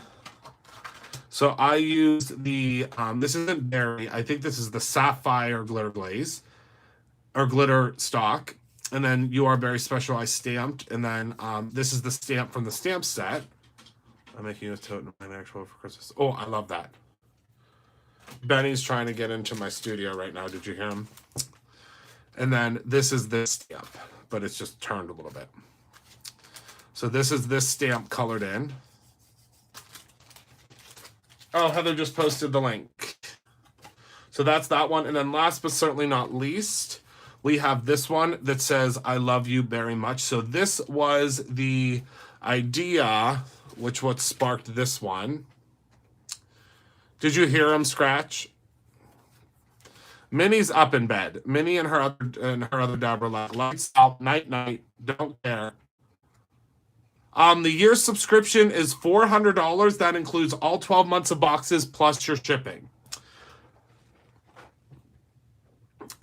so I used the, this isn't berry. I think this is the sapphire glitter glaze or glitter stock. And then You Are Very Special, I stamped. And then this is the stamp from the stamp set. I'm making a tote in my actual for Christmas. Oh, I love that. Benny's trying to get into my studio right now. Did you hear him? And then this is this stamp, but it's just turned a little bit. So this is this stamp colored in. Oh, Heather just posted the link. So that's that one. And then last but certainly not least, we have this one that says, I love you very much. So this was the idea, which what sparked this one. Did you hear him scratch? Minnie's up in bed. Minnie and her other dad were like, lights out, night, don't care. The year subscription is $400. That includes all 12 months of boxes plus your shipping.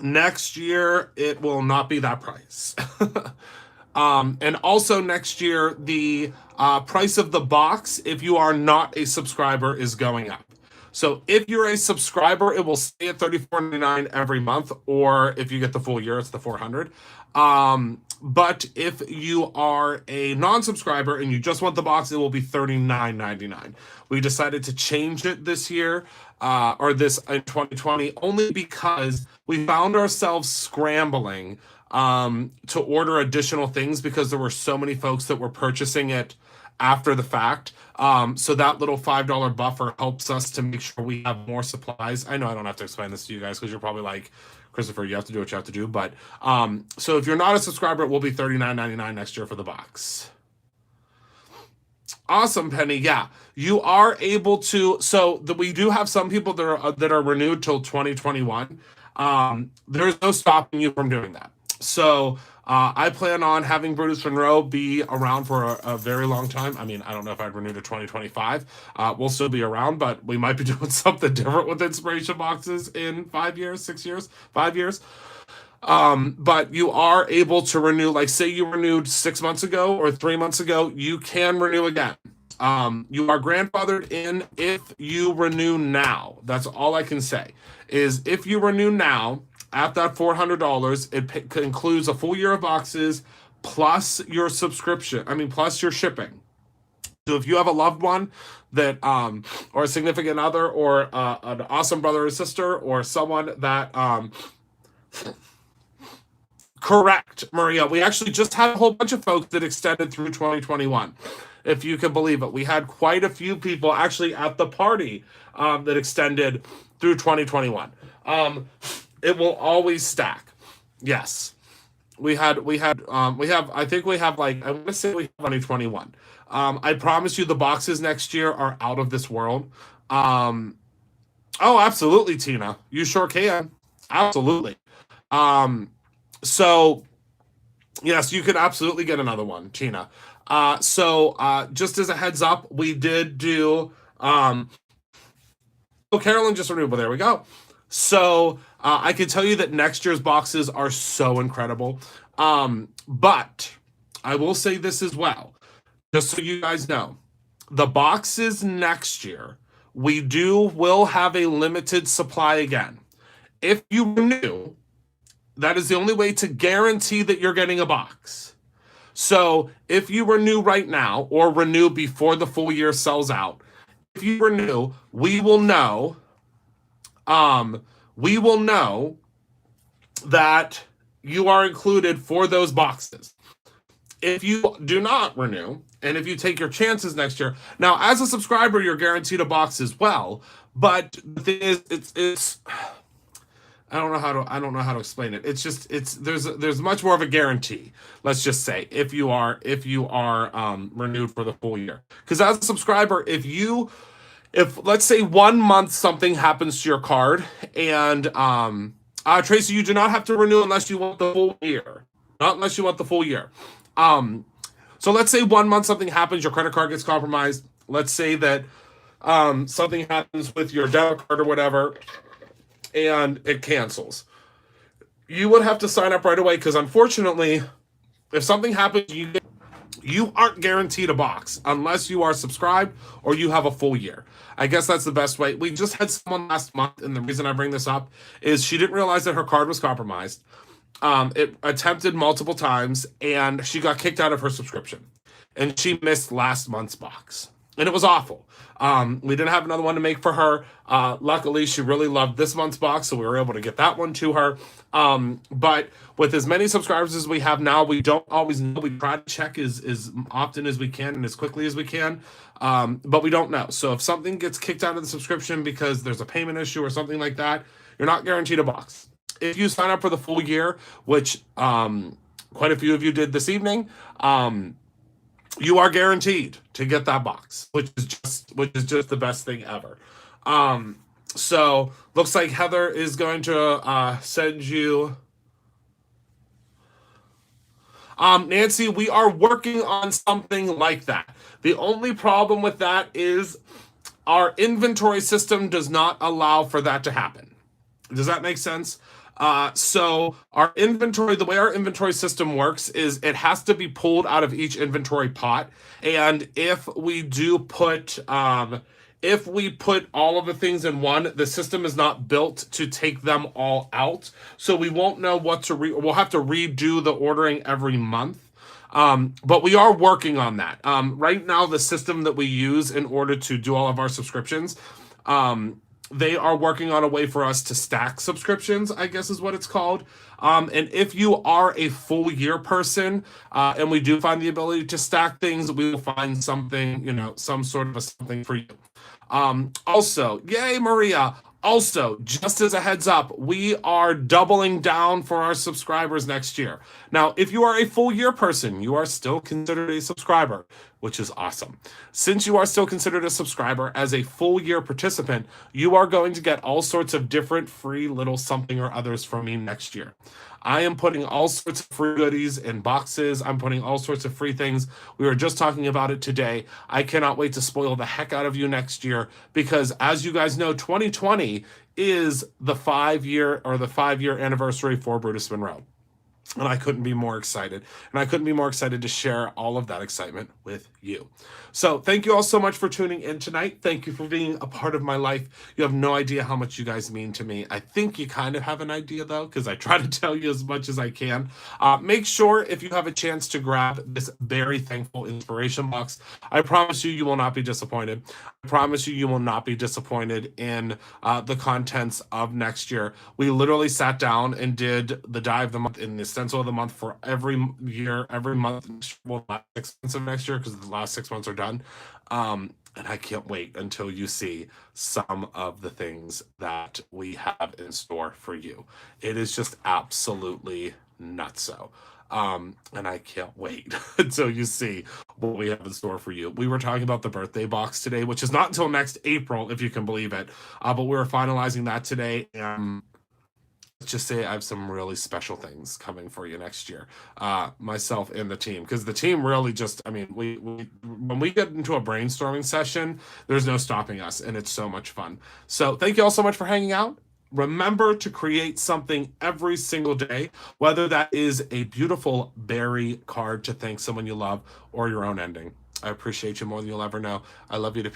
Next year, it will not be that price. And also next year, the price of the box, if you are not a subscriber, is going up. So if you're a subscriber, it will stay at $34.99 every month, or if you get the full year, it's the $400. But if you are a non-subscriber and you just want the box, it will be $39.99. We decided to change it this year, or this in 2020, only because we found ourselves scrambling to order additional things because there were so many folks that were purchasing it after the fact. So that little $5 buffer helps us to make sure we have more supplies. I know I don't have to explain this to you guys because you're probably like, Christopher, you have to do what you have to do. But so if you're not a subscriber, it will be $39.99 next year for the box. Awesome, Penny. Yeah, you are able to. So we do have some people that are renewed till 2021. There's no stopping you from doing that. So I plan on having Brutus Monroe be around for a very long time. I mean, I don't know if I'd renew to 2025. We'll still be around, but we might be doing something different with inspiration boxes in 5 years, 6 years, 5 years. But you are able to renew, like say you renewed 6 months ago or 3 months ago, you can renew again. You are grandfathered in if you renew now. That's all I can say is if you renew now, at that $400, it includes a full year of boxes plus your subscription. I mean, plus your shipping. So if you have a loved one that, or a significant other, or an awesome brother or sister, or someone that, correct, Maria. We actually just had a whole bunch of folks that extended through 2021. If you can believe it, we had quite a few people actually at the party that extended through 2021. It will always stack. Yes. I think we have like, I want to say we have 2021. I promise you the boxes next year are out of this world. Oh, absolutely, Tina. You sure can. Absolutely. So yes, you can absolutely get another one, Tina. So just as a heads up, we did do, oh, Carolyn just renewed, but there we go. So I can tell you that next year's boxes are so incredible. But I will say this as well, just so you guys know, the boxes next year, will have a limited supply again. If you renew, that is the only way to guarantee that you're getting a box. So if you renew right now or renew before the full year sells out, if you renew, we will know that you are included for those boxes. If you do not renew, and if you take your chances next year, now as a subscriber, you're guaranteed a box as well. But the thing is, it's I don't know how to explain it. It's just there's much more of a guarantee. Let's just say if you are renewed for the full year, because as a subscriber, if you if let's say 1 month something happens to your card, and Tracy, you do not have to renew unless you want the full year. Not unless you want the full year. Um, so let's say 1 month something happens, your credit card gets compromised. Let's say that something happens with your debit card or whatever, and it cancels. You would have to sign up right away because unfortunately, if something happens, you aren't guaranteed a box unless you are subscribed or you have a full year. I guess that's the best way. We just had someone last month, and the reason I bring this up is she didn't realize that her card was compromised. It attempted multiple times, and she got kicked out of her subscription, and she missed last month's box, and it was awful. We didn't have another one to make for her. Luckily, she really loved this month's box, so we were able to get that one to her. But with as many subscribers as we have now, we don't always know. We try to check as often as we can and as quickly as we can, but we don't know. So if something gets kicked out of the subscription because there's a payment issue or something like that, you're not guaranteed a box. If you sign up for the full year, which quite a few of you did this evening, you are guaranteed to get that box, which is just the best thing ever. So looks like Heather is going to send you. Nancy, we are working on something like that. The only problem with that is our inventory system does not allow for that to happen. Does that make sense? So our inventory, the way our inventory system works is it has to be pulled out of each inventory pot. And if we put all of the things in one, the system is not built to take them all out. So we won't know what to we'll have to redo the ordering every month. But we are working on that. Right now, the system that we use in order to do all of our subscriptions, they are working on a way for us to stack subscriptions, I guess is what it's called. And if you are a full year person, and we do find the ability to stack things, we will find something, some sort of a something for you. Also, yay, Maria. Also, just as a heads up, we are doubling down for our subscribers next year. Now, if you are a full year person, you are still considered a subscriber, which is awesome. Since you are still considered a subscriber as a full year participant, you are going to get all sorts of different free little something or others from me next year. I am putting all sorts of free goodies in boxes. I'm putting all sorts of free things. We were just talking about it today. I cannot wait to spoil the heck out of you next year because, as you guys know, 2020 is the 5-year anniversary for Brutus Monroe. And I couldn't be more excited. And I couldn't be more excited to share all of that excitement with you. So thank you all so much for tuning in tonight. Thank you for being a part of my life. You have no idea how much you guys mean to me. I think you kind of have an idea, though, because I try to tell you as much as I can. Make sure, if you have a chance, to grab this Very Thankful inspiration box. I promise you, you will not be disappointed. I promise you, you will not be disappointed in the contents of next year. We literally sat down and did the die of the month in the stencil of the month for every year, every month. Well, not 6 months of next year because the last 6 months are done. And I can't wait until you see some of the things that we have in store for you. It is just absolutely nutso. And I can't wait until you see what we have in store for you. We were talking about the birthday box today, which is not until next April, if you can believe it. But we were finalizing that today. And let's just say I have some really special things coming for you next year, myself and the team, because the team really just, we when we get into a brainstorming session, there's no stopping us, and it's so much fun. So thank you all so much for hanging out. Remember to create something every single day, whether that is a beautiful berry card to thank someone you love or your own ending. I appreciate you more than you'll ever know. I love you to